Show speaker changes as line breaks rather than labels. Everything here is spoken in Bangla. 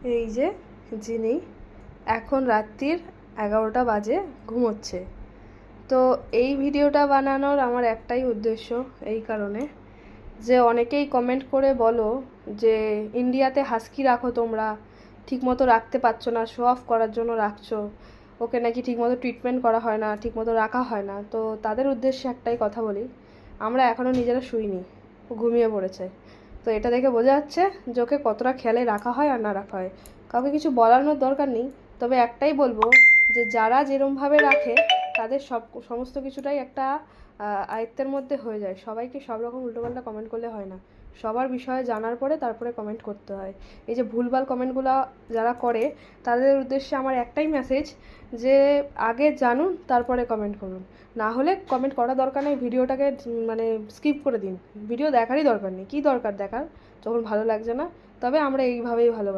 এই যে যিনি এখন রাত্রির 11টা বাজে ঘুমোচ্ছে। তো এই ভিডিওটা বানানোর আমার একটাই উদ্দেশ্য, এই কারণে যে অনেকেই কমেন্ট করে বলো যে ইন্ডিয়াতে হাস্কি রাখো, তোমরা ঠিকমতো রাখতে পারছো না, শো অফ করার জন্য রাখছো, ওকে নাকি ঠিকমতো ট্রিটমেন্ট করা হয় না, ঠিকমতো রাখা হয় না। তো তাদের উদ্দেশ্যে একটাই কথা বলি, আমরা এখনও নিজেরা শুইনি, ও ঘুমিয়ে পড়েছে। তো এটা দেখে বোঝা যাচ্ছে যে ওকে কতটা খেয়ালে রাখা হয় আর না রাখা হয়। কাউকে কিছু বলানোর দরকার নেই, তবে একটাই বলবো যে যারা যেরমভাবে রাখে তাদের সমস্ত কিছুটাই একটা আয়ত্তের মধ্যে হয়ে যায়। সবাইকে সব রকম উল্টোপাল্টা কমেন্ট করলে হয় না, সবার বিষয়ে জানার পরে তারপরে কমেন্ট করতে হয়। এই যে ভুলভাল কমেন্টগুলো যারা করে তাদের উদ্দেশ্যে আমার একটাই মেসেজ, যে আগে জানুন তারপরে কমেন্ট করুন। না হলে কমেন্ট করার দরকার নেই, ভিডিওটাকে মানে স্কিপ করে দিন, ভিডিও দেখারই দরকার নেই। কী দরকার দেখার যখন ভালো লাগছে না? তবে আমরা এইভাবেই ভালোবাসি।